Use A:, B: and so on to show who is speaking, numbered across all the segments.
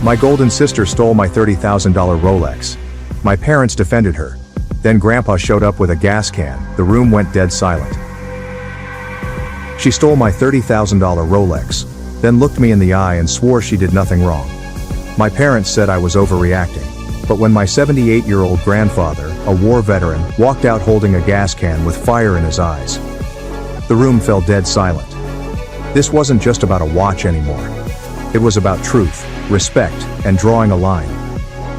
A: My golden sister stole my $30,000 Rolex. My parents defended her. Then Grandpa showed up with a gas can. The room went dead silent. She stole my $30,000 Rolex, then looked me in the eye and swore she did nothing wrong. My parents said I was overreacting. But when my 78-year-old grandfather, a war veteran, walked out holding a gas can with fire in his eyes, the room fell dead silent. This wasn't just about a watch anymore. It was about truth, respect, and drawing a line,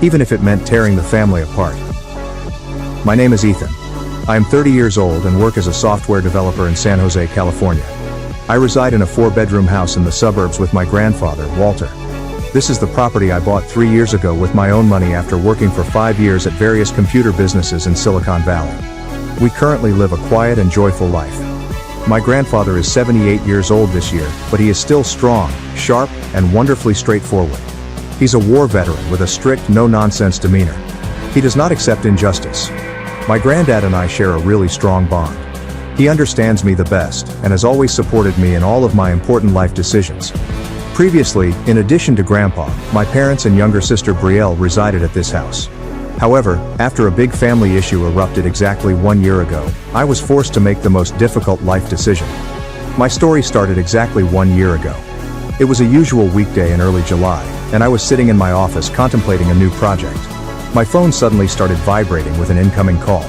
A: even if it meant tearing the family apart. My name is Ethan. I am 30 years old and work as a software developer in San Jose, California. I reside in a 4-bedroom house in the suburbs with my grandfather, Walter. This is the property I bought 3 years ago with my own money after working for 5 years at various computer businesses in Silicon Valley. We currently live a quiet and joyful life. My grandfather is 78 years old this year, but he is still strong, sharp, and wonderfully straightforward. He's a war veteran with a strict, no-nonsense demeanor. He does not accept injustice. My granddad and I share a really strong bond. He understands me the best, and has always supported me in all of my important life decisions. Previously, in addition to Grandpa, my parents and younger sister Brielle resided at this house. However, after a big family issue erupted exactly 1 year ago, I was forced to make the most difficult life decision. My story started exactly 1 year ago. It was a usual weekday in early July, and I was sitting in my office contemplating a new project. My phone suddenly started vibrating with an incoming call.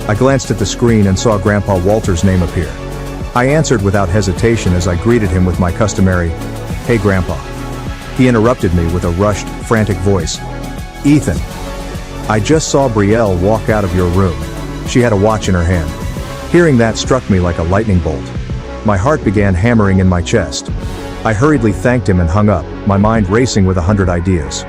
A: I glanced at the screen and saw Grandpa Walter's name appear. I answered without hesitation as I greeted him with my customary, "Hey Grandpa." He interrupted me with a rushed, frantic voice. "Ethan, I just saw Brielle walk out of your room. She had a watch in her hand." Hearing that struck me like a lightning bolt. My heart began hammering in my chest. I hurriedly thanked him and hung up, my mind racing with 100 ideas.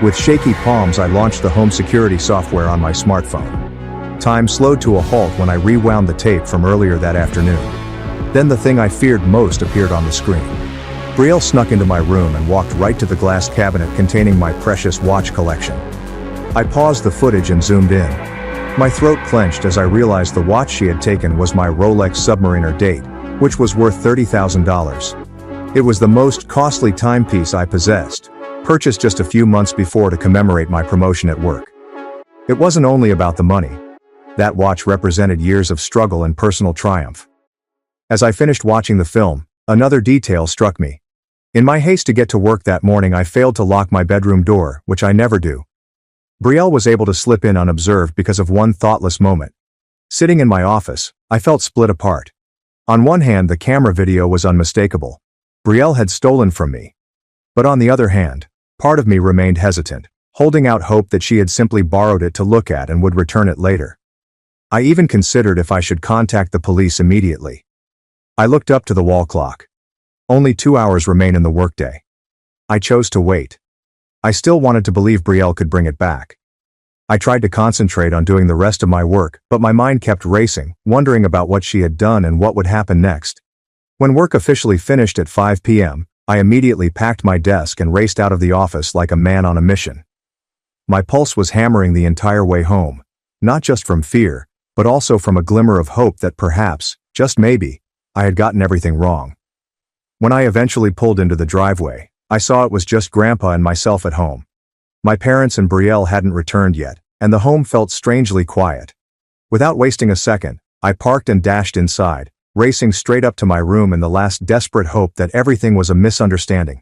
A: With shaky palms I launched the home security software on my smartphone. Time slowed to a halt when I rewound the tape from earlier that afternoon. Then the thing I feared most appeared on the screen. Brielle snuck into my room and walked right to the glass cabinet containing my precious watch collection. I paused the footage and zoomed in. My throat clenched as I realized the watch she had taken was my Rolex Submariner date, which was worth $30,000. It was the most costly timepiece I possessed, purchased just a few months before to commemorate my promotion at work. It wasn't only about the money. That watch represented years of struggle and personal triumph. As I finished watching the film, another detail struck me. In my haste to get to work that morning, I failed to lock my bedroom door, which I never do. Brielle was able to slip in unobserved because of one thoughtless moment. Sitting in my office, I felt split apart. On one hand, the camera video was unmistakable. Brielle had stolen from me. But on the other hand, part of me remained hesitant, holding out hope that she had simply borrowed it to look at and would return it later. I even considered if I should contact the police immediately. I looked up to the wall clock. Only 2 hours remain in the workday. I chose to wait. I still wanted to believe Brielle could bring it back. I tried to concentrate on doing the rest of my work, but my mind kept racing, wondering about what she had done and what would happen next. When work officially finished at 5 p.m., I immediately packed my desk and raced out of the office like a man on a mission. My pulse was hammering the entire way home, not just from fear, but also from a glimmer of hope that perhaps, just maybe, I had gotten everything wrong. When I eventually pulled into the driveway, I saw it was just Grandpa and myself at home. My parents and Brielle hadn't returned yet, and the home felt strangely quiet. Without wasting a second, I parked and dashed inside, racing straight up to my room in the last desperate hope that everything was a misunderstanding.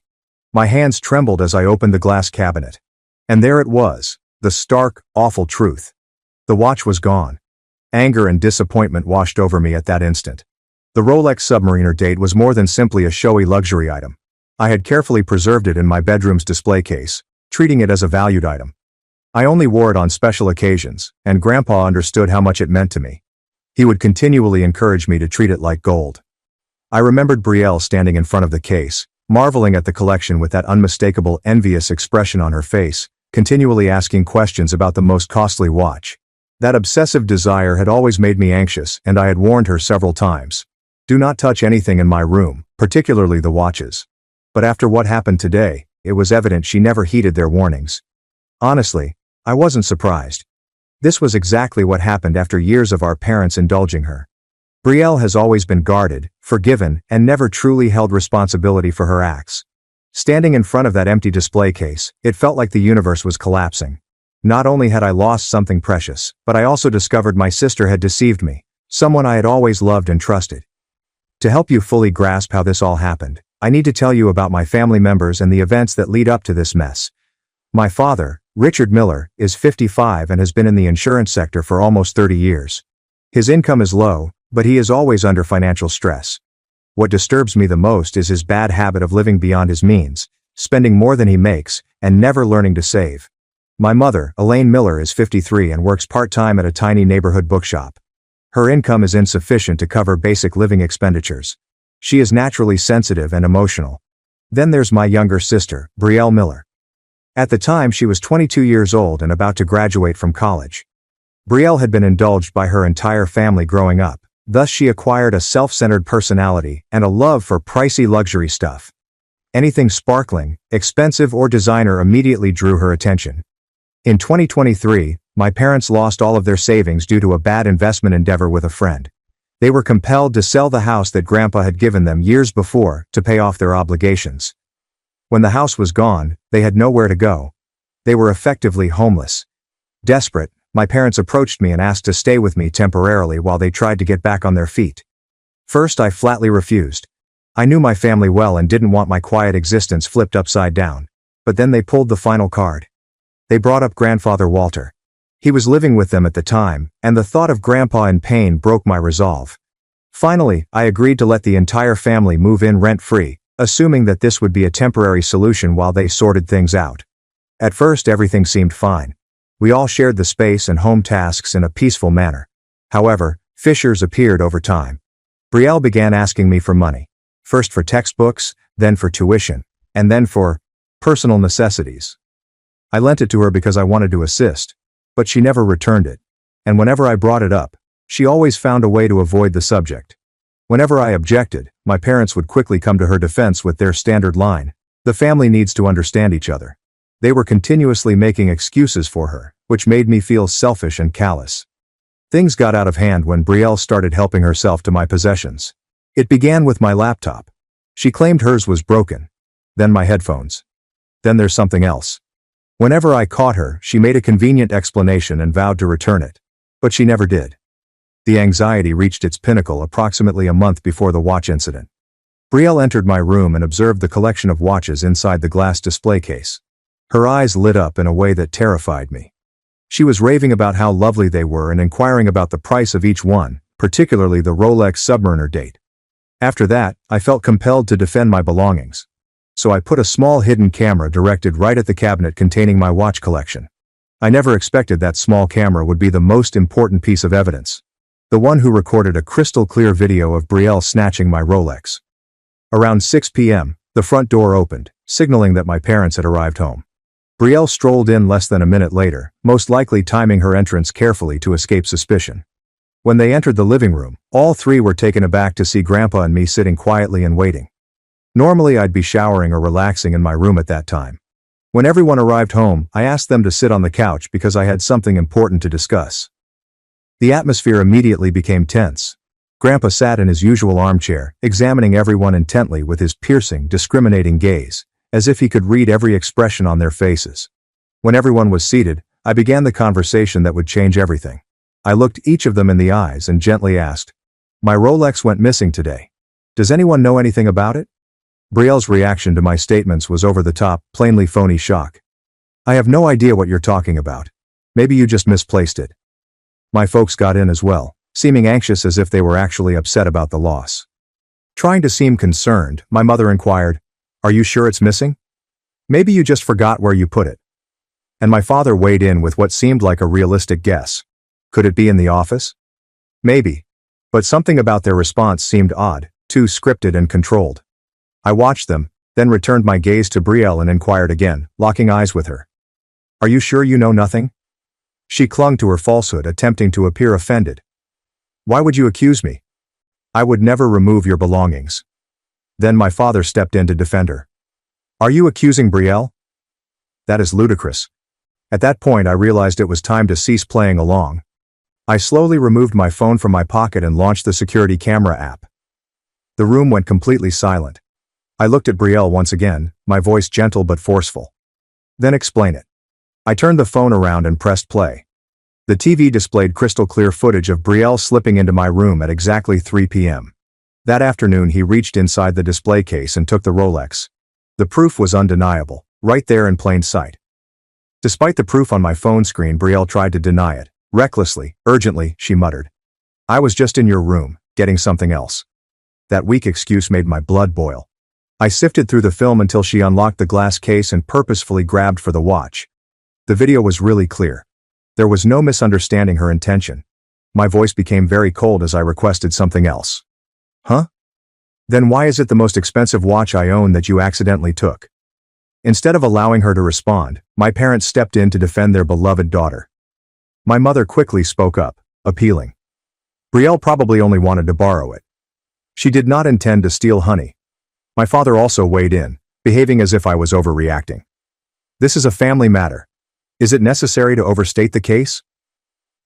A: My hands trembled as I opened the glass cabinet. And there it was, the stark, awful truth. The watch was gone. Anger and disappointment washed over me at that instant. The Rolex Submariner date was more than simply a showy luxury item. I had carefully preserved it in my bedroom's display case, treating it as a valued item. I only wore it on special occasions, and Grandpa understood how much it meant to me. He would continually encourage me to treat it like gold. I remembered Brielle standing in front of the case, marveling at the collection with that unmistakable, envious expression on her face, continually asking questions about the most costly watch. That obsessive desire had always made me anxious, and I had warned her several times. Do not touch anything in my room, particularly the watches. But after what happened today, it was evident she never heeded their warnings. Honestly, I wasn't surprised. This was exactly what happened after years of our parents indulging her. Brielle has always been guarded, forgiven, and never truly held responsibility for her acts. Standing in front of that empty display case, it felt like the universe was collapsing. Not only had I lost something precious, but I also discovered my sister had deceived me, someone I had always loved and trusted. To help you fully grasp how this all happened, I need to tell you about my family members and the events that lead up to this mess. My father, Richard Miller, is 55 and has been in the insurance sector for almost 30 years. His income is low, but he is always under financial stress. What disturbs me the most is his bad habit of living beyond his means, spending more than he makes, and never learning to save. My mother, Elaine Miller, is 53 and works part-time at a tiny neighborhood bookshop. Her income is insufficient to cover basic living expenditures. She is naturally sensitive and emotional. Then there's my younger sister, Brielle Miller. At the time she was 22 years old and about to graduate from college. Brielle had been indulged by her entire family growing up, thus she acquired a self-centered personality and a love for pricey luxury stuff. Anything sparkling, expensive or designer immediately drew her attention. In 2023, my parents lost all of their savings due to a bad investment endeavor with a friend. They were compelled to sell the house that Grandpa had given them years before to pay off their obligations. When the house was gone, they had nowhere to go. They were effectively homeless. Desperate, my parents approached me and asked to stay with me temporarily while they tried to get back on their feet. First, I flatly refused. I knew my family well and didn't want my quiet existence flipped upside down. But then they pulled the final card. They brought up Grandfather Walter. He was living with them at the time, and the thought of Grandpa in pain broke my resolve. Finally, I agreed to let the entire family move in rent-free, assuming that this would be a temporary solution while they sorted things out. At first everything seemed fine. We all shared the space and home tasks in a peaceful manner. However, fissures appeared over time. Brielle began asking me for money. First for textbooks, then for tuition, and then for personal necessities. I lent it to her because I wanted to assist, but she never returned it. And whenever I brought it up, she always found a way to avoid the subject. Whenever I objected, my parents would quickly come to her defense with their standard line, "The family needs to understand each other." They were continuously making excuses for her, which made me feel selfish and callous. Things got out of hand when Brielle started helping herself to my possessions. It began with my laptop. She claimed hers was broken. Then my headphones. Then there's something else. Whenever I caught her, she made a convenient explanation and vowed to return it. But she never did. The anxiety reached its pinnacle approximately a month before the watch incident. Brielle entered my room and observed the collection of watches inside the glass display case. Her eyes lit up in a way that terrified me. She was raving about how lovely they were and inquiring about the price of each one, particularly the Rolex Submariner date. After that, I felt compelled to defend my belongings. So I put a small hidden camera directed right at the cabinet containing my watch collection. I never expected that small camera would be the most important piece of evidence. The one who recorded a crystal-clear video of Brielle snatching my Rolex. Around 6 p.m., the front door opened, signaling that my parents had arrived home. Brielle strolled in less than a minute later, most likely timing her entrance carefully to escape suspicion. When they entered the living room, all three were taken aback to see Grandpa and me sitting quietly and waiting. Normally I'd be showering or relaxing in my room at that time. When everyone arrived home, I asked them to sit on the couch because I had something important to discuss. The atmosphere immediately became tense. Grandpa sat in his usual armchair, examining everyone intently with his piercing, discriminating gaze, as if he could read every expression on their faces. When everyone was seated, I began the conversation that would change everything. I looked each of them in the eyes and gently asked, "My Rolex went missing today. Does anyone know anything about it?" Brielle's reaction to my statements was over the top, plainly phony shock. "I have no idea what you're talking about. Maybe you just misplaced it." My folks got in as well, seeming anxious as if they were actually upset about the loss. Trying to seem concerned, my mother inquired, "Are you sure it's missing? Maybe you just forgot where you put it." And my father weighed in with what seemed like a realistic guess. Could it be in the office? Maybe. But something about their response seemed odd, too scripted and controlled. I watched them, then returned my gaze to Brielle and inquired again, locking eyes with her. "Are you sure you know nothing?" She clung to her falsehood, attempting to appear offended. "Why would you accuse me? I would never remove your belongings." Then my father stepped in to defend her. "Are you accusing Brielle? That is ludicrous." At that point I realized it was time to cease playing along. I slowly removed my phone from my pocket and launched the security camera app. The room went completely silent. I looked at Brielle once again, my voice gentle but forceful. Then explain it. I turned the phone around and pressed play. The TV displayed crystal clear footage of Brielle slipping into my room at exactly 3 p.m. That afternoon he reached inside the display case and took the Rolex. The proof was undeniable, right there in plain sight. Despite the proof on my phone screen, Brielle tried to deny it. Recklessly, urgently, she muttered. I was just in your room, getting something else. That weak excuse made my blood boil. I sifted through the film until she unlocked the glass case and purposefully grabbed for the watch. The video was really clear. There was no misunderstanding her intention. My voice became very cold as I requested something else. Huh? Then why is it the most expensive watch I own that you accidentally took? Instead of allowing her to respond, my parents stepped in to defend their beloved daughter. My mother quickly spoke up, appealing. Brielle probably only wanted to borrow it. She did not intend to steal honey. My father also weighed in, behaving as if I was overreacting. This is a family matter. Is it necessary to overstate the case?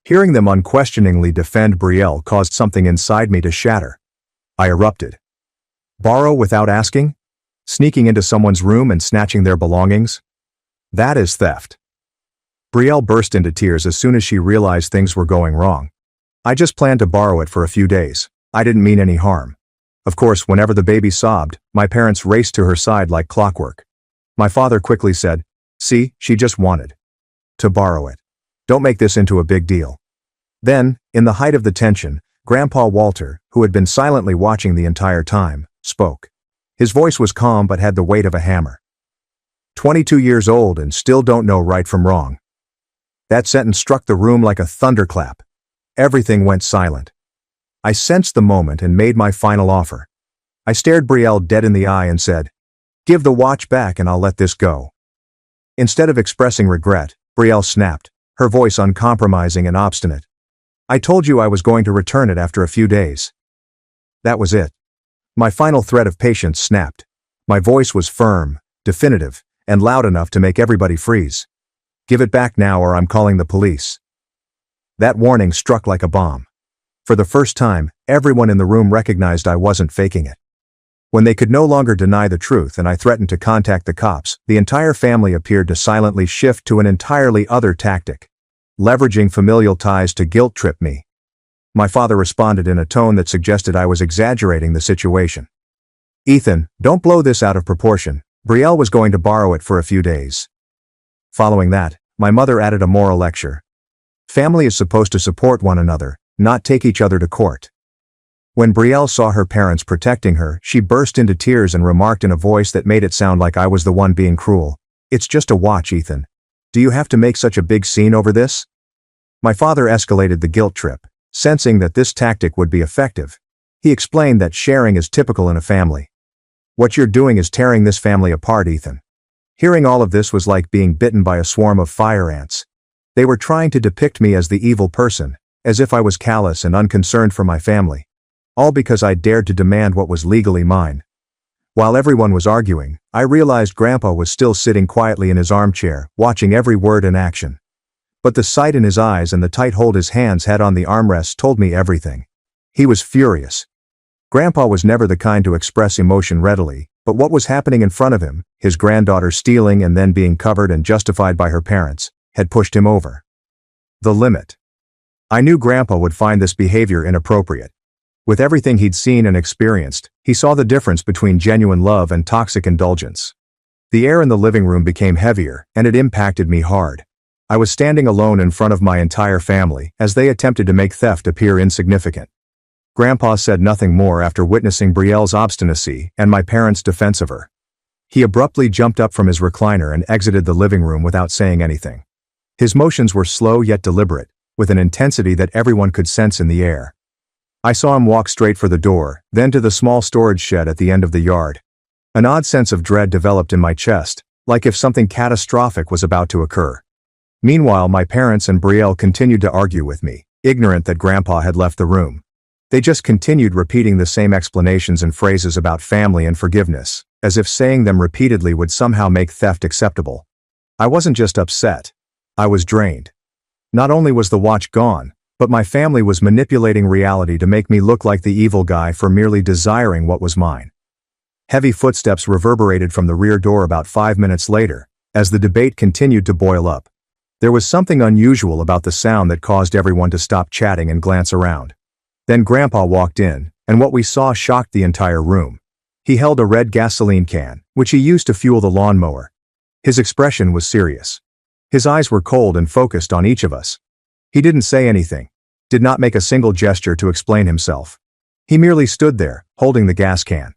A: Hearing them unquestioningly defend Brielle caused something inside me to shatter. I erupted. Borrow without asking? Sneaking into someone's room and snatching their belongings? That is theft. Brielle burst into tears as soon as she realized things were going wrong. I just planned to borrow it for a few days. I didn't mean any harm. Of course, whenever the baby sobbed, my parents raced to her side like clockwork. My father quickly said, "See, she just wanted to borrow it. Don't make this into a big deal." Then, in the height of the tension, Grandpa Walter, who had been silently watching the entire time, spoke. His voice was calm but had the weight of a hammer. 22 years old and still don't know right from wrong. That sentence struck the room like a thunderclap. Everything went silent. I sensed the moment and made my final offer. I stared Brielle dead in the eye and said, "Give the watch back and I'll let this go." Instead of expressing regret, Brielle snapped, her voice uncompromising and obstinate. "I told you I was going to return it after a few days." That was it. My final thread of patience snapped. My voice was firm, definitive, and loud enough to make everybody freeze. "Give it back now or I'm calling the police." That warning struck like a bomb. For the first time, everyone in the room recognized I wasn't faking it. When they could no longer deny the truth and I threatened to contact the cops, the entire family appeared to silently shift to an entirely other tactic. Leveraging familial ties to guilt-trip me. My father responded in a tone that suggested I was exaggerating the situation. "Ethan, don't blow this out of proportion. Brielle was going to borrow it for a few days." Following that, my mother added a moral lecture. Family is supposed to support one another, not take each other to court. When Brielle saw her parents protecting her, she burst into tears and remarked in a voice that made it sound like I was the one being cruel. "It's just a watch, Ethan. Do you have to make such a big scene over this?" My father escalated the guilt trip, sensing that this tactic would be effective. He explained that sharing is typical in a family. "What you're doing is tearing this family apart, Ethan." Hearing all of this was like being bitten by a swarm of fire ants. They were trying to depict me as the evil person, as if I was callous and unconcerned for my family. All because I dared to demand what was legally mine. While everyone was arguing, I realized Grandpa was still sitting quietly in his armchair, watching every word and action. But the sight in his eyes and the tight hold his hands had on the armrests told me everything. He was furious. Grandpa was never the kind to express emotion readily, but what was happening in front of him, his granddaughter stealing and then being covered and justified by her parents, had pushed him over the limit. I knew Grandpa would find this behavior inappropriate. With everything he'd seen and experienced, he saw the difference between genuine love and toxic indulgence. The air in the living room became heavier, and it impacted me hard. I was standing alone in front of my entire family, as they attempted to make theft appear insignificant. Grandpa said nothing more after witnessing Brielle's obstinacy and my parents' defense of her. He abruptly jumped up from his recliner and exited the living room without saying anything. His motions were slow yet deliberate, with an intensity that everyone could sense in the air. I saw him walk straight for the door, then to the small storage shed at the end of the yard. An odd sense of dread developed in my chest, like if something catastrophic was about to occur. Meanwhile, my parents and Brielle continued to argue with me, ignorant that Grandpa had left the room. They just continued repeating the same explanations and phrases about family and forgiveness, as if saying them repeatedly would somehow make theft acceptable. I wasn't just upset. I was drained. Not only was the watch gone, but my family was manipulating reality to make me look like the evil guy for merely desiring what was mine. Heavy footsteps reverberated from the rear door about 5 minutes later, as the debate continued to boil up. There was something unusual about the sound that caused everyone to stop chatting and glance around. Then Grandpa walked in, and what we saw shocked the entire room. He held a red gasoline can, which he used to fuel the lawnmower. His expression was serious. His eyes were cold and focused on each of us. He didn't say anything, did not make a single gesture to explain himself. He merely stood there, holding the gas can.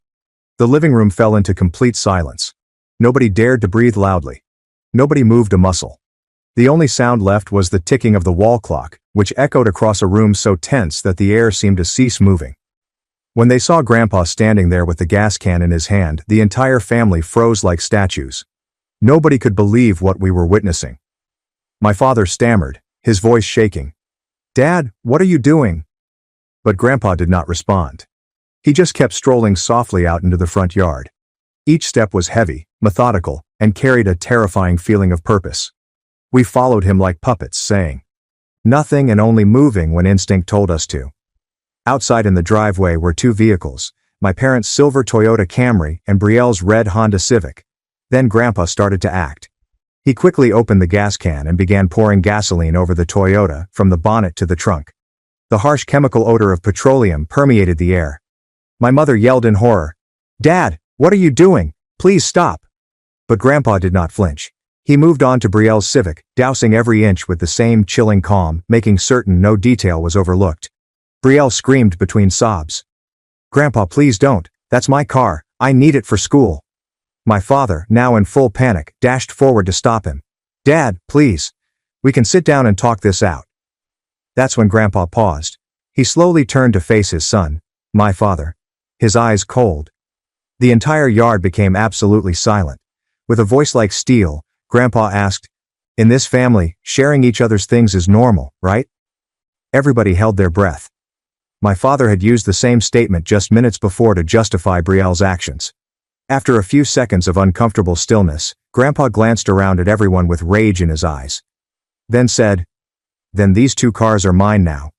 A: The living room fell into complete silence. Nobody dared to breathe loudly. Nobody moved a muscle. The only sound left was the ticking of the wall clock, which echoed across a room so tense that the air seemed to cease moving. When they saw Grandpa standing there with the gas can in his hand, the entire family froze like statues. Nobody could believe what we were witnessing. My father stammered, his voice shaking. "Dad, what are you doing?" But Grandpa did not respond. He just kept strolling softly out into the front yard. Each step was heavy, methodical, and carried a terrifying feeling of purpose. We followed him like puppets, saying nothing and only moving when instinct told us to. Outside in the driveway were two vehicles, my parents' silver Toyota Camry and Brielle's red Honda Civic. Then Grandpa started to act. He quickly opened the gas can and began pouring gasoline over the Toyota, from the bonnet to the trunk. The harsh chemical odor of petroleum permeated the air. My mother yelled in horror, "Dad, what are you doing? Please stop." But Grandpa did not flinch. He moved on to Brielle's Civic, dousing every inch with the same chilling calm, making certain no detail was overlooked. Brielle screamed between sobs. "Grandpa, please don't. That's my car. I need it for school." My father, now in full panic, dashed forward to stop him. "Dad, please. We can sit down and talk this out." That's when Grandpa paused. He slowly turned to face his son, my father, his eyes cold. The entire yard became absolutely silent. With a voice like steel, Grandpa asked, "In this family, sharing each other's things is normal, right?" Everybody held their breath. My father had used the same statement just minutes before to justify Brielle's actions. After a few seconds of uncomfortable stillness, Grandpa glanced around at everyone with rage in his eyes. Then said, "Then these two cars are mine now.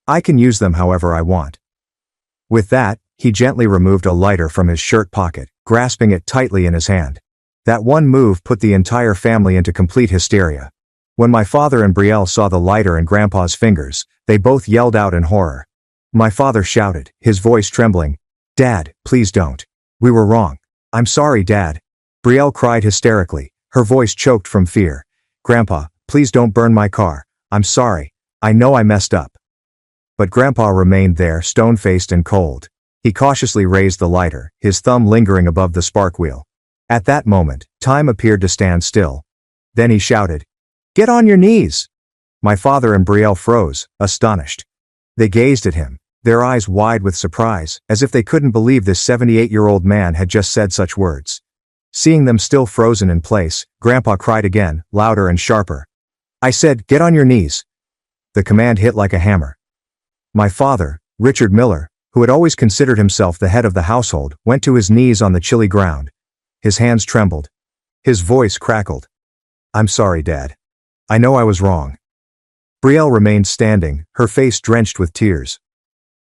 A: I can use them however I want." With that, he gently removed a lighter from his shirt pocket, grasping it tightly in his hand. That one move put the entire family into complete hysteria. When my father and Brielle saw the lighter in Grandpa's fingers, they both yelled out in horror. My father shouted, his voice trembling, "Dad, please don't. We were wrong. I'm sorry, Dad." Brielle cried hysterically, her voice choked from fear. "Grandpa, please don't burn my car. I'm sorry. I know I messed up." But Grandpa remained there, stone-faced and cold. He cautiously raised the lighter, his thumb lingering above the spark wheel. At that moment, time appeared to stand still. Then he shouted, "Get on your knees!" My father and Brielle froze, astonished. They gazed at him, their eyes wide with surprise, as if they couldn't believe this 78-year-old man had just said such words. Seeing them still frozen in place, Grandpa cried again, louder and sharper. "I said, get on your knees!" The command hit like a hammer. My father, Richard Miller, who had always considered himself the head of the household, went to his knees on the chilly ground. His hands trembled. His voice crackled. "I'm sorry, Dad. I know I was wrong." Brielle remained standing, her face drenched with tears.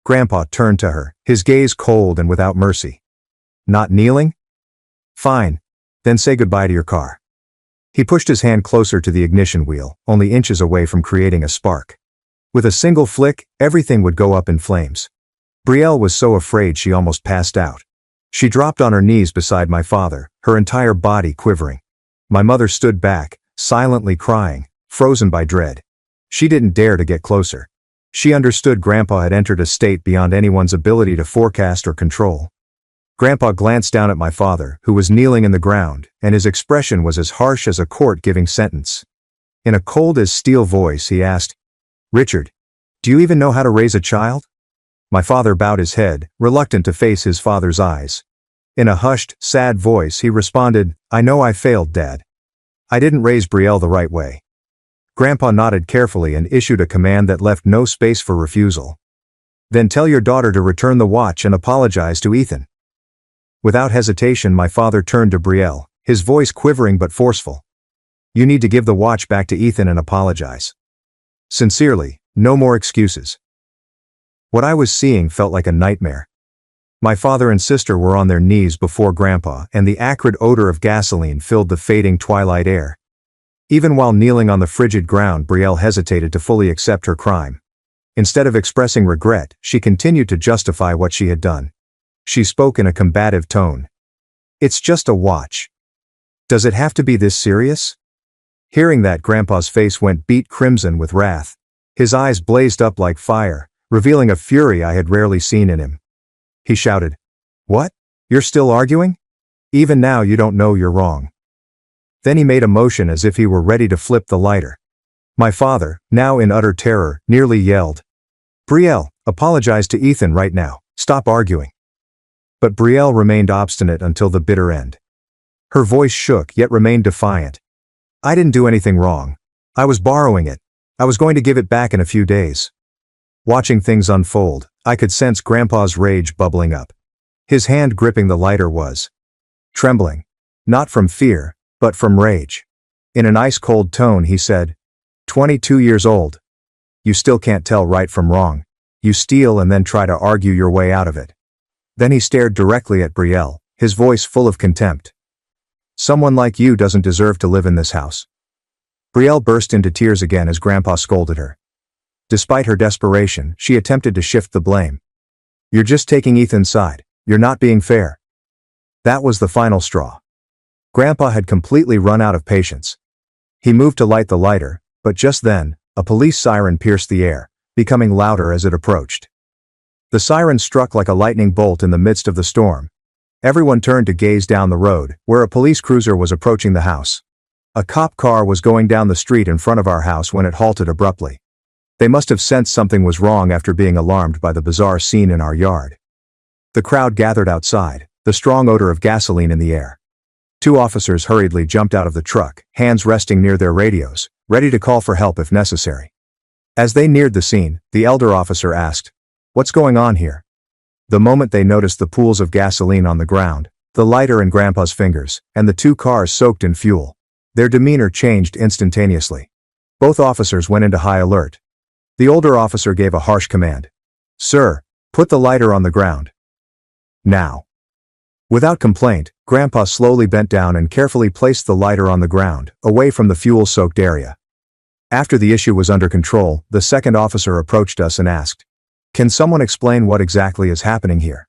A: Grandpa turned to her, his gaze cold and without mercy. "Not kneeling? Fine. Then say goodbye to your car." He pushed his hand closer to the ignition wheel, only inches away from creating a spark. With a single flick, everything would go up in flames. Brielle was so afraid she almost passed out. She dropped on her knees beside my father, her entire body quivering. My mother stood back, silently crying, frozen by dread. She didn't dare to get closer. She understood Grandpa had entered a state beyond anyone's ability to forecast or control. Grandpa glanced down at my father, who was kneeling in the ground, and his expression was as harsh as a court giving sentence. In a cold as steel voice he asked, "Richard, do you even know how to raise a child?" My father bowed his head, reluctant to face his father's eyes. In a hushed, sad voice he responded, "I know I failed, Dad. I didn't raise Brielle the right way." Grandpa nodded carefully and issued a command that left no space for refusal. "Then tell your daughter to return the watch and apologize to Ethan." Without hesitation my father turned to Brielle, his voice quivering but forceful. "You need to give the watch back to Ethan and apologize. Sincerely, no more excuses." What I was seeing felt like a nightmare. My father and sister were on their knees before Grandpa, and the acrid odor of gasoline filled the fading twilight air. Even while kneeling on the frigid ground, Brielle hesitated to fully accept her crime. Instead of expressing regret, she continued to justify what she had done. She spoke in a combative tone. "It's just a watch. Does it have to be this serious?" Hearing that, Grandpa's face went beet crimson with wrath. His eyes blazed up like fire, revealing a fury I had rarely seen in him. He shouted, "What? You're still arguing? Even now you don't know you're wrong." Then he made a motion as if he were ready to flip the lighter. My father, now in utter terror, nearly yelled, "Brielle, apologize to Ethan right now, stop arguing." But Brielle remained obstinate until the bitter end. Her voice shook yet remained defiant. "I didn't do anything wrong. I was borrowing it. I was going to give it back in a few days." Watching things unfold, I could sense Grandpa's rage bubbling up. His hand gripping the lighter was trembling. Not from fear, but from rage. In an ice-cold tone he said, 22 years old. You still can't tell right from wrong. You steal and then try to argue your way out of it." Then he stared directly at Brielle, his voice full of contempt. "Someone like you doesn't deserve to live in this house." Brielle burst into tears again as Grandpa scolded her. Despite her desperation, she attempted to shift the blame. "You're just taking Ethan's side. You're not being fair." That was the final straw. Grandpa had completely run out of patience. He moved to light the lighter, but just then, a police siren pierced the air, becoming louder as it approached. The siren struck like a lightning bolt in the midst of the storm. Everyone turned to gaze down the road, where a police cruiser was approaching the house. A cop car was going down the street in front of our house when it halted abruptly. They must have sensed something was wrong after being alarmed by the bizarre scene in our yard. The crowd gathered outside, the strong odor of gasoline in the air. Two officers hurriedly jumped out of the truck, hands resting near their radios, ready to call for help if necessary. As they neared the scene, the elder officer asked, "What's going on here?" The moment they noticed the pools of gasoline on the ground, the lighter in Grandpa's fingers, and the two cars soaked in fuel, their demeanor changed instantaneously. Both officers went into high alert. The older officer gave a harsh command. "Sir, put the lighter on the ground. Now." Without complaint, Grandpa slowly bent down and carefully placed the lighter on the ground, away from the fuel-soaked area. After the issue was under control, the second officer approached us and asked, "Can someone explain what exactly is happening here?"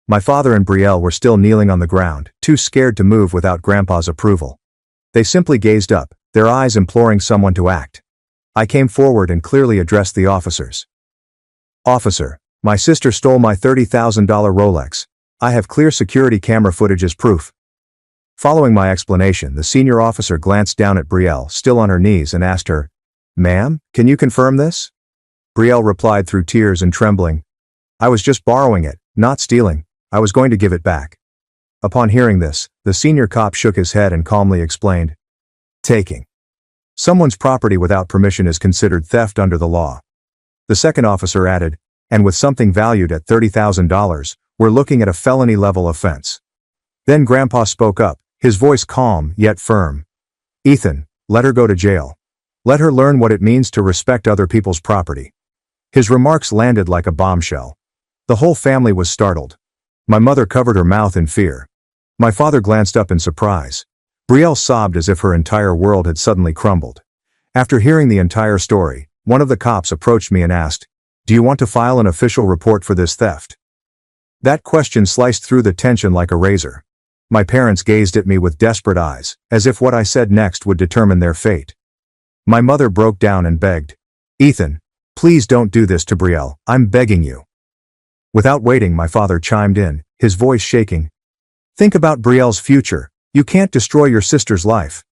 A: My father and Brielle were still kneeling on the ground, too scared to move without Grandpa's approval. They simply gazed up, their eyes imploring someone to act. I came forward and clearly addressed the officers. "Officer, my sister stole my $30,000 Rolex. I have clear security camera footage as proof." Following my explanation, the senior officer glanced down at Brielle, still on her knees, and asked her, "Ma'am, can you confirm this?" Brielle replied through tears and trembling, "I was just borrowing it, not stealing. I was going to give it back." Upon hearing this, the senior cop shook his head and calmly explained, "Taking someone's property without permission is considered theft under the law." The second officer added, "And with something valued at $30,000, we're looking at a felony-level offense." Then Grandpa spoke up, his voice calm yet firm. "Ethan, let her go to jail. Let her learn what it means to respect other people's property." His remarks landed like a bombshell. The whole family was startled. My mother covered her mouth in fear. My father glanced up in surprise. Brielle sobbed as if her entire world had suddenly crumbled. After hearing the entire story, one of the cops approached me and asked, "Do you want to file an official report for this theft?" That question sliced through the tension like a razor. My parents gazed at me with desperate eyes, as if what I said next would determine their fate. My mother broke down and begged, "Ethan, please don't do this to Brielle, I'm begging you." Without waiting, my father chimed in, his voice shaking. "Think about Brielle's future. You can't destroy your sister's life."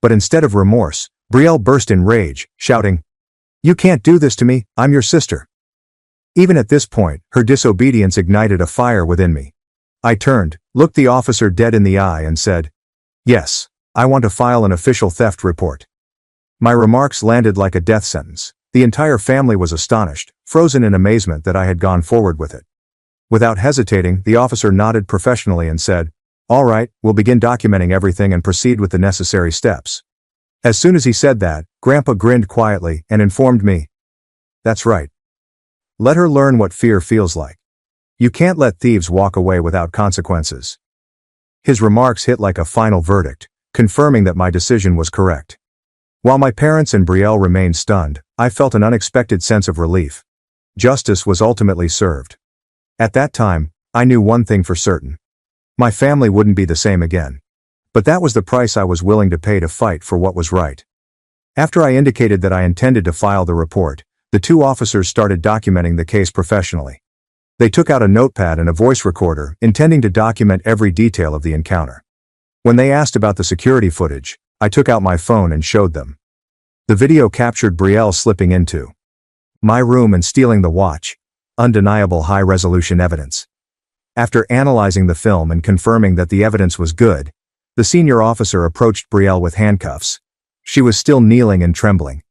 A: But instead of remorse, Brielle burst in rage, shouting, "You can't do this to me, I'm your sister." Even at this point, her disobedience ignited a fire within me. I turned, looked the officer dead in the eye and said, "Yes, I want to file an official theft report." My remarks landed like a death sentence. The entire family was astonished, frozen in amazement that I had gone forward with it. Without hesitating, the officer nodded professionally and said, "All right, we'll begin documenting everything and proceed with the necessary steps." As soon as he said that, Grandpa grinned quietly and informed me, "That's right. Let her learn what fear feels like." You can't let thieves walk away without consequences. His remarks hit like a final verdict, confirming that my decision was correct. While my parents and Brielle remained stunned, I felt an unexpected sense of relief. Justice was ultimately served. At that time, I knew one thing for certain. My family wouldn't be the same again. But that was the price I was willing to pay to fight for what was right. After I indicated that I intended to file the report, the two officers started documenting the case professionally. They took out a notepad and a voice recorder, intending to document every detail of the encounter. When they asked about the security footage, I took out my phone and showed them. The video captured Brielle slipping into my room and stealing the watch. Undeniable high-resolution evidence. After analyzing the film and confirming that the evidence was good, the senior officer approached Brielle with handcuffs. She was still kneeling and trembling.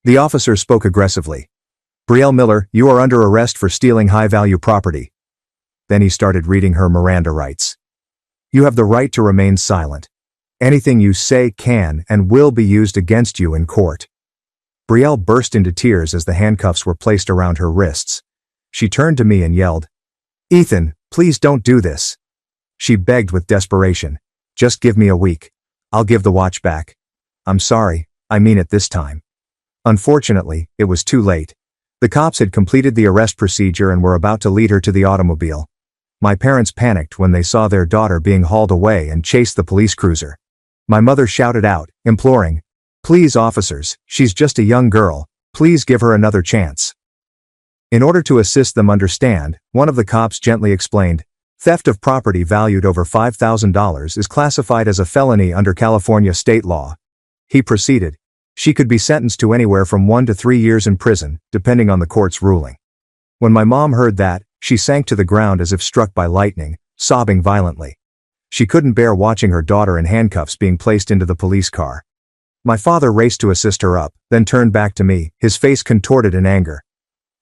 A: The officer spoke aggressively. "Brielle Miller, you are under arrest for stealing high-value property." Then he started reading her Miranda rights. "You have the right to remain silent. Anything you say can and will be used against you in court." Brielle burst into tears as the handcuffs were placed around her wrists. She turned to me and yelled, "Ethan, please don't do this." She begged with desperation. "Just give me a week. I'll give the watch back. I'm sorry, I mean it this time." Unfortunately, it was too late. The cops had completed the arrest procedure and were about to lead her to the automobile. My parents panicked when they saw their daughter being hauled away and chased the police cruiser. My mother shouted out, imploring, "Please, officers, she's just a young girl. Please give her another chance." In order to assist them understand, one of the cops gently explained, "Theft of property valued over $5,000 is classified as a felony under California state law." He proceeded, "She could be sentenced to anywhere from 1 to 3 years in prison, depending on the court's ruling." When my mom heard that, she sank to the ground as if struck by lightning, sobbing violently. She couldn't bear watching her daughter in handcuffs being placed into the police car. My father raced to assist her up, then turned back to me, his face contorted in anger.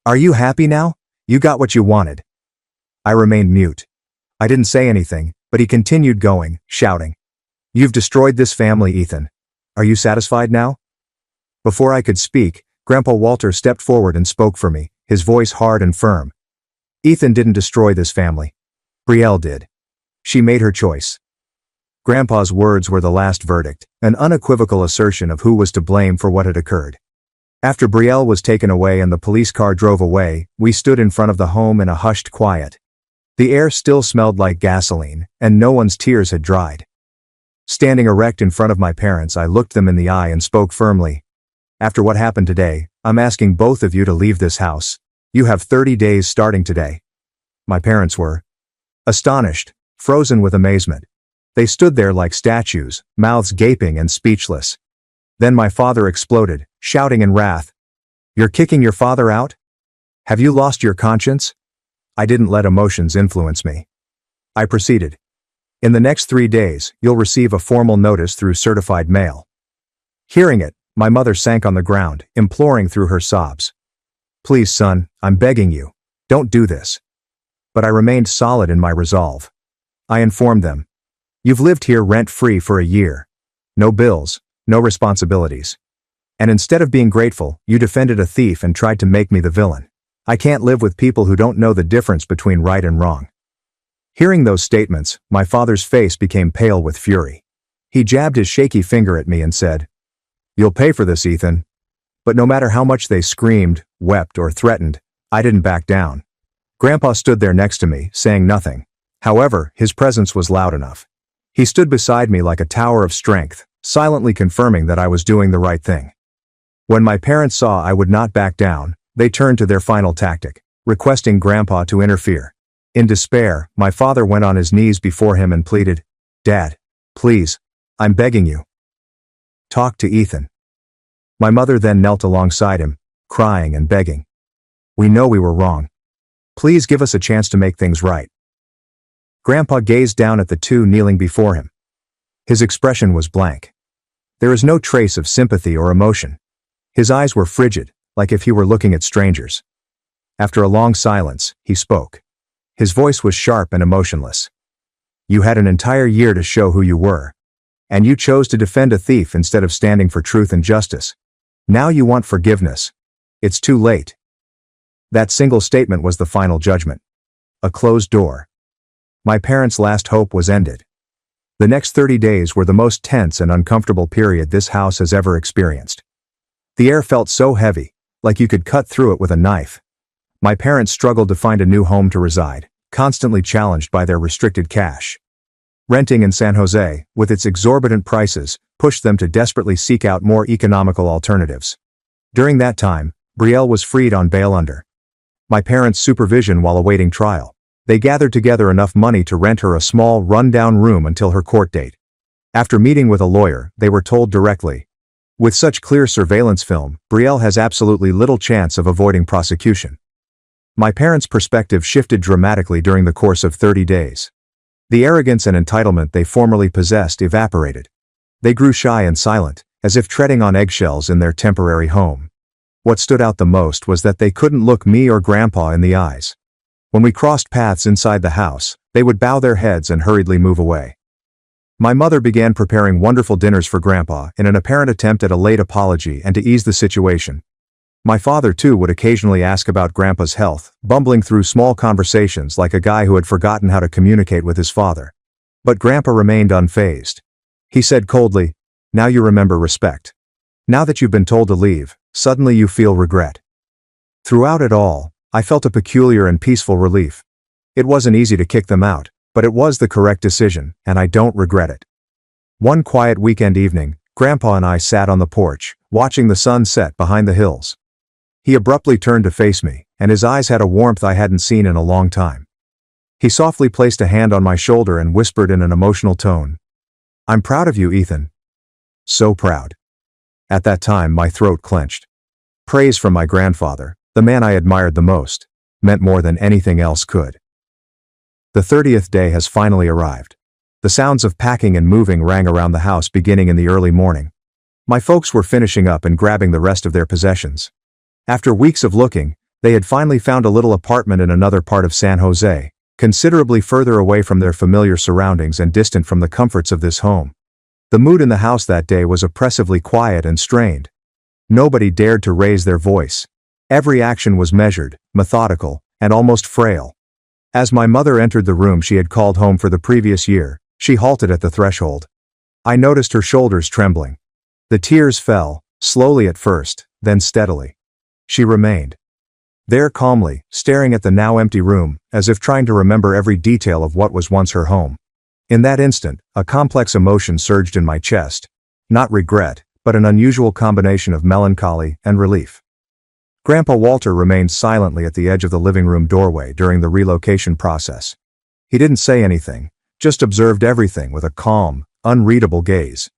A: "Are you happy now? You got what you wanted." I remained mute. I didn't say anything, but he continued going, shouting, "You've destroyed this family, Ethan. Are you satisfied now?" Before I could speak, Grandpa Walter stepped forward and spoke for me, his voice hard and firm. "Ethan didn't destroy this family. Brielle did. She made her choice." Grandpa's words were the last verdict, an unequivocal assertion of who was to blame for what had occurred. After Brielle was taken away and the police car drove away, we stood in front of the home in a hushed quiet. The air still smelled like gasoline, and no one's tears had dried. Standing erect in front of my parents, I looked them in the eye and spoke firmly. "After what happened today, I'm asking both of you to leave this house. You have 30 days starting today." My parents were astonished, frozen with amazement. They stood there like statues, mouths gaping and speechless. Then my father exploded, shouting in wrath, "You're kicking your father out? Have you lost your conscience?" I didn't let emotions influence me. I proceeded. "In the next 3 days, you'll receive a formal notice through certified mail." Hearing it, my mother sank on the ground, imploring through her sobs. "Please, son, I'm begging you. Don't do this." But I remained solid in my resolve. I informed them, "You've lived here rent-free for a year. No bills, no responsibilities. And instead of being grateful, you defended a thief and tried to make me the villain. I can't live with people who don't know the difference between right and wrong." Hearing those statements, my father's face became pale with fury. He jabbed his shaky finger at me and said, "You'll pay for this, Ethan." But no matter how much they screamed, wept, or threatened, I didn't back down. Grandpa stood there next to me, saying nothing. However, his presence was loud enough. He stood beside me like a tower of strength, silently confirming that I was doing the right thing. When my parents saw I would not back down, they turned to their final tactic, requesting Grandpa to interfere. In despair, my father went on his knees before him and pleaded, "Dad, please, I'm begging you. Talk to Ethan." My mother then knelt alongside him, crying and begging, "We know we were wrong. Please give us a chance to make things right." Grandpa gazed down at the two kneeling before him. His expression was blank. There is no trace of sympathy or emotion. His eyes were frigid, like if he were looking at strangers. After a long silence, he spoke. His voice was sharp and emotionless. "You had an entire year to show who you were. And you chose to defend a thief instead of standing for truth and justice. Now you want forgiveness. It's too late." That single statement was the final judgment. a closed door. My parents' last hope was ended. The next 30 days were the most tense and uncomfortable period this house has ever experienced. The air felt so heavy, like you could cut through it with a knife. My parents struggled to find a new home to reside, constantly challenged by their restricted cash. Renting in San Jose, with its exorbitant prices, pushed them to desperately seek out more economical alternatives. During that time, Brielle was freed on bail under my parents' supervision while awaiting trial. They gathered together enough money to rent her a small, run-down room until her court date. After meeting with a lawyer, they were told directly, with such clear surveillance film, Brielle has absolutely little chance of avoiding prosecution. My parents' perspective shifted dramatically during the course of 30 days. The arrogance and entitlement they formerly possessed evaporated. They grew shy and silent, as if treading on eggshells in their temporary home. What stood out the most was that they couldn't look me or Grandpa in the eyes. When we crossed paths inside the house, they would bow their heads and hurriedly move away. My mother began preparing wonderful dinners for Grandpa in an apparent attempt at a late apology and to ease the situation. My father, too, would occasionally ask about Grandpa's health, bumbling through small conversations like a guy who had forgotten how to communicate with his father. But Grandpa remained unfazed. He said coldly, "Now you remember respect. Now that you've been told to leave, suddenly you feel regret." Throughout it all, I felt a peculiar and peaceful relief. It wasn't easy to kick them out, but it was the correct decision, and I don't regret it. One quiet weekend evening, Grandpa and I sat on the porch, watching the sun set behind the hills. He abruptly turned to face me, and his eyes had a warmth I hadn't seen in a long time. He softly placed a hand on my shoulder and whispered in an emotional tone, "I'm proud of you, Ethan." So proud. At that time, my throat clenched. Praise from my grandfather, the man I admired the most, meant more than anything else could. The 30th day has finally arrived. The sounds of packing and moving rang around the house beginning in the early morning. My folks were finishing up and grabbing the rest of their possessions. After weeks of looking, they had finally found a little apartment in another part of San Jose, considerably further away from their familiar surroundings and distant from the comforts of this home. The mood in the house that day was oppressively quiet and strained. Nobody dared to raise their voice. Every action was measured, methodical, and almost frail. As my mother entered the room she had called home for the previous year, she halted at the threshold. I noticed her shoulders trembling. The tears fell, slowly at first, then steadily. She remained there calmly, staring at the now empty room, as if trying to remember every detail of what was once her home. In that instant, a complex emotion surged in my chest. Not regret, but an unusual combination of melancholy and relief. Grandpa Walter remained silently at the edge of the living room doorway during the relocation process. He didn't say anything, just observed everything with a calm, unreadable gaze.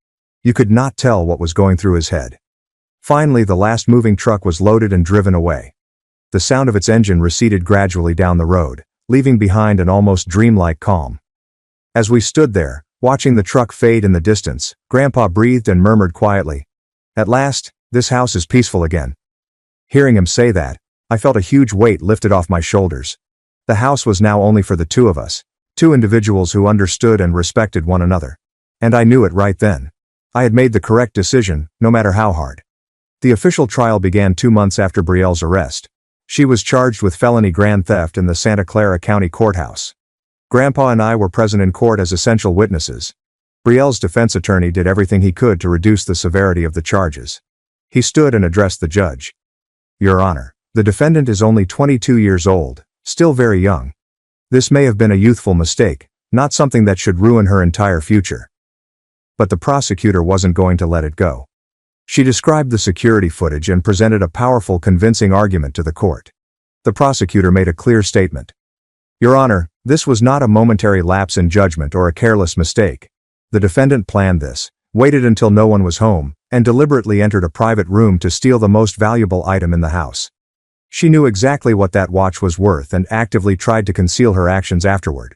A: You could not tell what was going through his head. Finally, the last moving truck was loaded and driven away. The sound of its engine receded gradually down the road, leaving behind an almost dreamlike calm. As we stood there, watching the truck fade in the distance, Grandpa breathed and murmured quietly, "At last, this house is peaceful again." Hearing him say that, I felt a huge weight lifted off my shoulders. The house was now only for the two of us, two individuals who understood and respected one another. And I knew it right then. I had made the correct decision, no matter how hard. The official trial began 2 months after Brielle's arrest. She was charged with felony grand theft in the Santa Clara County Courthouse. Grandpa and I were present in court as essential witnesses. Brielle's defense attorney did everything he could to reduce the severity of the charges. He stood and addressed the judge. "Your Honor, the defendant is only 22 years old, still very young. This may have been a youthful mistake, not something that should ruin her entire future." But the prosecutor wasn't going to let it go. She described the security footage and presented a powerful, convincing argument to the court. The prosecutor made a clear statement. "Your Honor, this was not a momentary lapse in judgment or a careless mistake. The defendant planned this, waited until no one was home, and deliberately entered a private room to steal the most valuable item in the house. She knew exactly what that watch was worth and actively tried to conceal her actions afterward."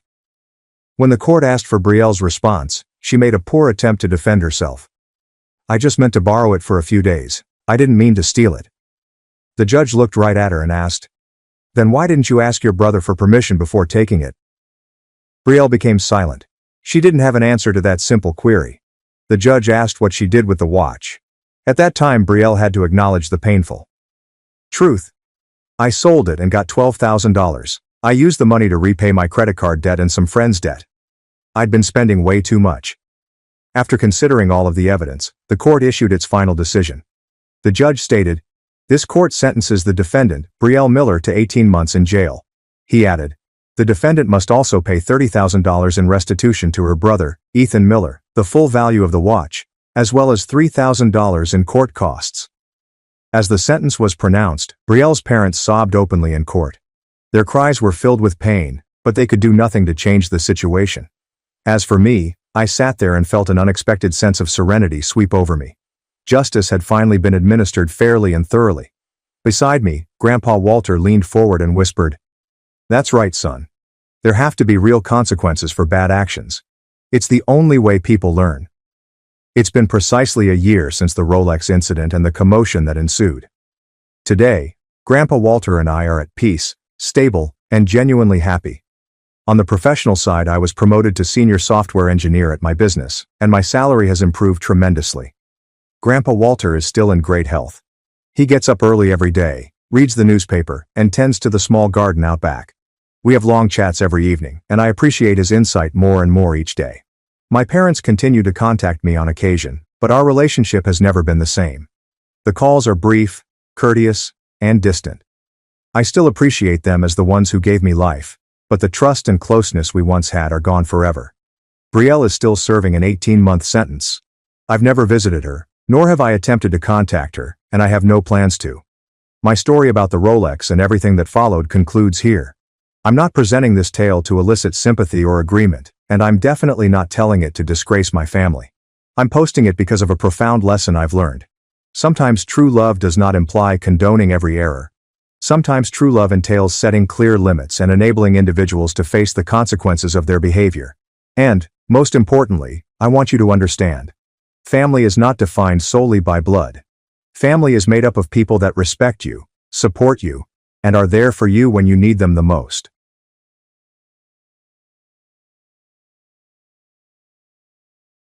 A: When the court asked for Brielle's response, she made a poor attempt to defend herself. "I just meant to borrow it for a few days. I didn't mean to steal it." The judge looked right at her and asked, "Then why didn't you ask your brother for permission before taking it?" Brielle became silent. She didn't have an answer to that simple query. The judge asked what she did with the watch. At that time, Brielle had to acknowledge the painful truth. "I sold it and got $12,000. I used the money to repay my credit card debt and some friends' debt. I'd been spending way too much. After considering all of the evidence, the court issued its final decision. The judge stated, "This court sentences the defendant, Brielle Miller, to 18 months in jail." He added, "The defendant must also pay $30,000 in restitution to her brother, Ethan Miller, the full value of the watch, as well as $3,000 in court costs." As the sentence was pronounced, Brielle's parents sobbed openly in court. Their cries were filled with pain, but they could do nothing to change the situation. As for me, I sat there and felt an unexpected sense of serenity sweep over me. Justice had finally been administered fairly and thoroughly. Beside me, Grandpa Walter leaned forward and whispered, "That's right, son. There have to be real consequences for bad actions. It's the only way people learn." It's been precisely a year since the Rolex incident and the commotion that ensued. Today, Grandpa Walter and I are at peace, stable, and genuinely happy. On the professional side, I was promoted to senior software engineer at my business, and my salary has improved tremendously. Grandpa Walter is still in great health. He gets up early every day, reads the newspaper, and tends to the small garden out back. We have long chats every evening, and I appreciate his insight more and more each day. My parents continue to contact me on occasion, but our relationship has never been the same. The calls are brief, courteous, and distant. I still appreciate them as the ones who gave me life, but the trust and closeness we once had are gone forever. Brielle is still serving an 18-month sentence. I've never visited her, nor have I attempted to contact her, and I have no plans to. My story about the Rolex and everything that followed concludes here. I'm not presenting this tale to elicit sympathy or agreement, and I'm definitely not telling it to disgrace my family. I'm posting it because of a profound lesson I've learned. Sometimes true love does not imply condoning every error. Sometimes true love entails setting clear limits and enabling individuals to face the consequences of their behavior. And, most importantly, I want you to understand. Family is not defined solely by blood. Family is made up of people that respect you, support you, and are there for you when you need them the most.